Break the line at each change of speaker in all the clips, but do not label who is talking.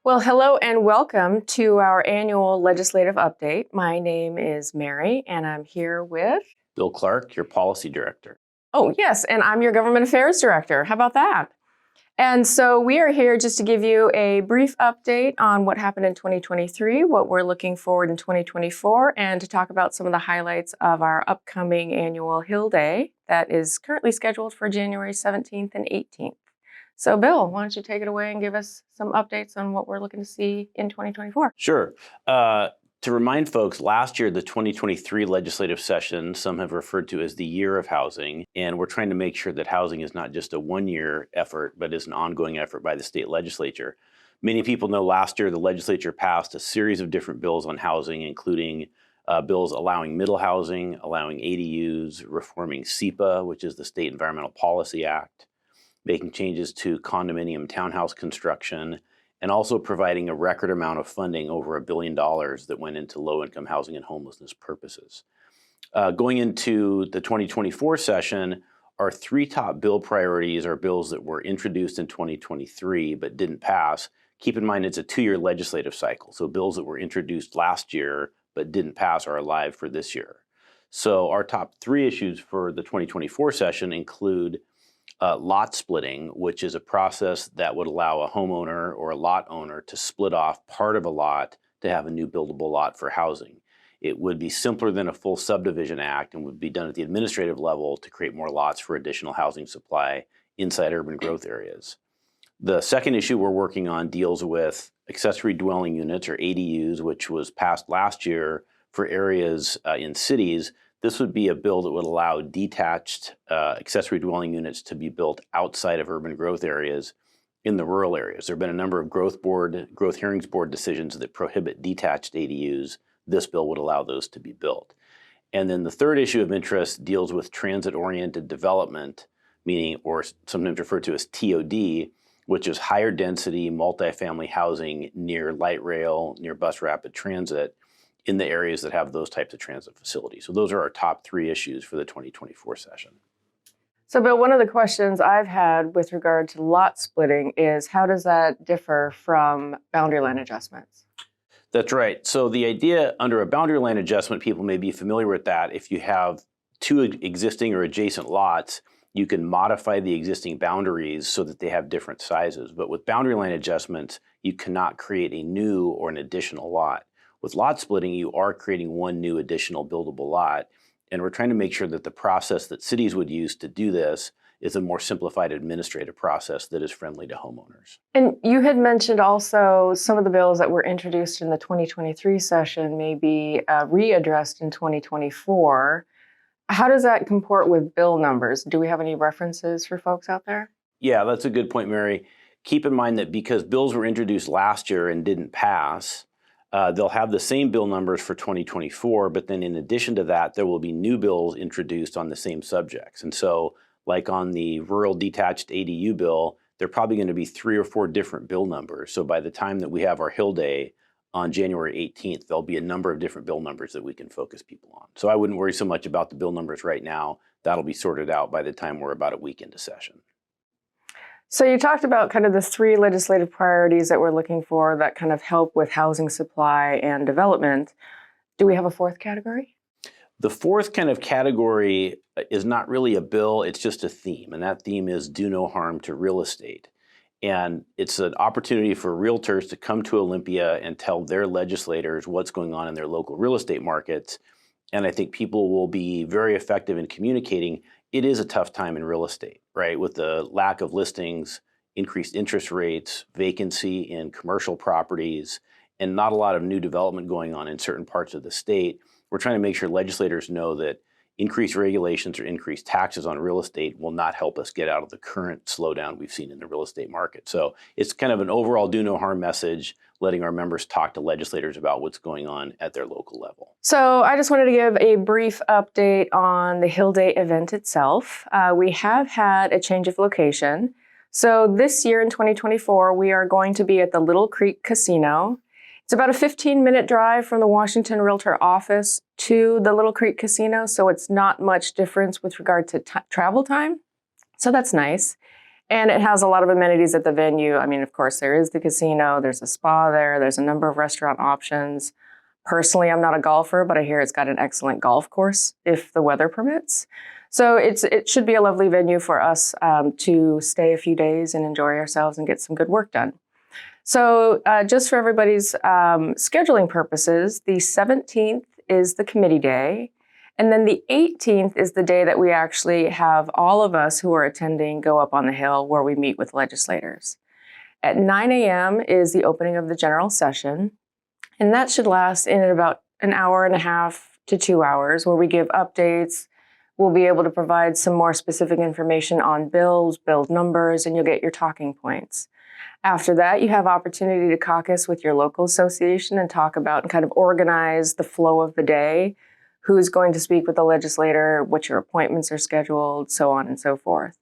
Well, hello and welcome to our annual legislative update. My name is Mary, and I'm here with
Bill Clarke, your policy director.
Oh, yes, and I'm your government affairs director. How about that? And so we are here just to give you a brief update on what happened in 2023, what we're looking forward in 2024, and to talk about some of the highlights of our upcoming annual Hill Day that is currently scheduled for January 17th and 18th. So, Bill, why don't you take it away and give us some updates on what we're looking to see in 2024?
Sure. To remind folks, last year, the 2023 legislative session, some have referred to as the year of housing, and we're trying to make sure that housing is not just a one-year effort, but is an ongoing effort by the state legislature. Many people know last year the legislature passed a series of different bills on housing, including bills allowing middle housing, allowing ADUs, reforming SEPA, which is the State Environmental Policy Act, making changes to condominium townhouse construction, and also providing a record amount of funding, over $1 billion, that went into low-income housing and homelessness purposes. Going into the 2024 session, our three top bill priorities are bills that were introduced in 2023 but didn't pass. Keep in mind it's a two-year legislative cycle, so bills that were introduced last year but didn't pass are alive for this year. So our top three issues for the 2024 session include lot splitting, which is a process that would allow a homeowner or a lot owner to split off part of a lot to have a new buildable lot for housing. It would be simpler than a full subdivision act and would be done at the administrative level to create more lots for additional housing supply inside urban growth areas. The second issue we're working on deals with accessory dwelling units, or ADUs, which was passed last year for areas in cities. This would be a bill that would allow detached accessory dwelling units to be built outside of urban growth areas in the rural areas. There have been a number of growth hearings board decisions that prohibit detached ADUs. This bill would allow those to be built. And then the third issue of interest deals with transit-oriented development, meaning, or sometimes referred to as TOD, which is higher density multifamily housing near light rail, near bus rapid transit, in the areas that have those types of transit facilities. So those are our top three issues for the 2024 session.
So, Bill, one of the questions I've had with regard to lot splitting is how does that differ from boundary line adjustments?
That's right. So the idea under a boundary line adjustment, people may be familiar with that. If you have two existing or adjacent lots, you can modify the existing boundaries so that they have different sizes. But with boundary line adjustments, you cannot create a new or an additional lot. With lot splitting, you are creating one new additional buildable lot, and we're trying to make sure that the process that cities would use to do this is a more simplified administrative process that is friendly to homeowners.
And you had mentioned also some of the bills that were introduced in the 2023 session may be readdressed in 2024. How does that comport with bill numbers? Do we have any references for folks out there?
Yeah, that's a good point, Mary. Keep in mind that because bills were introduced last year and didn't pass, they'll have the same bill numbers for 2024, but then in addition to that, there will be new bills introduced on the same subjects. And so, like on the rural detached ADU bill, there are probably going to be 3 or 4 different bill numbers. So by the time that we have our Hill Day on January 18th, there'll be a number of different bill numbers that we can focus people on. So I wouldn't worry so much about the bill numbers right now. That'll be sorted out by the time we're about a week into session.
So you talked about kind of the 3 legislative priorities that we're looking for that kind of help with housing supply and development. Do we have a 4th category?
The 4th kind of category is not really a bill, it's just a theme, and that theme is do no harm to real estate. And it's an opportunity for realtors to come to Olympia and tell their legislators what's going on in their local real estate markets. And I think people will be very effective in communicating. It is a tough time in real estate, right? With the lack of listings, increased interest rates, vacancy in commercial properties, and not a lot of new development going on in certain parts of the state. We're trying to make sure legislators know that increased regulations or increased taxes on real estate will not help us get out of the current slowdown we've seen in the real estate market. So it's kind of an overall do no harm message, letting our members talk to legislators about what's going on at their local level.
So I just wanted to give a brief update on the Hill Day event itself. We have had a change of location. So this year in 2024, we are going to be at the Little Creek Casino. It's about a 15-minute drive from the Washington Realtor office to the Little Creek Casino, so it's not much difference with regard to travel time. So that's nice. And it has a lot of amenities at the venue. I mean, of course, there is the casino, there's a spa there, there's a number of restaurant options. Personally, I'm not a golfer, but I hear it's got an excellent golf course if the weather permits. So it should be a lovely venue for us to stay a few days and enjoy ourselves and get some good work done. So just for everybody's scheduling purposes, the 17th is the committee day. And then the 18th is the day that we actually have all of us who are attending go up on the Hill where we meet with legislators. At 9 a.m. is the opening of the general session. And that should last in about an hour and a half to 2 hours where we give updates. We'll be able to provide some more specific information on bills, bill numbers, and you'll get your talking points. After that, you have opportunity to caucus with your local association and talk about and kind of organize the flow of the day, who's going to speak with the legislator, what your appointments are scheduled, so on and so forth.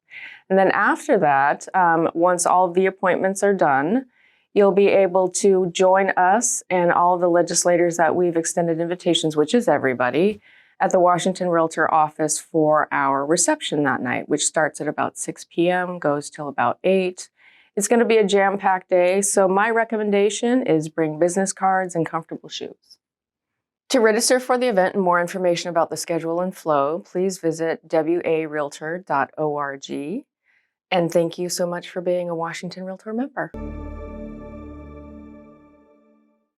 And then after that, once all of the appointments are done, you'll be able to join us and all of the legislators that we've extended invitations, which is everybody, at the Washington Realtor office for our reception that night, which starts at about 6 p.m., goes till about 8. It's going to be a jam-packed day, so my recommendation is bring business cards and comfortable shoes. To register for the event and more information about the schedule and flow, please visit warealtor.org. And thank you so much for being a Washington Realtor member.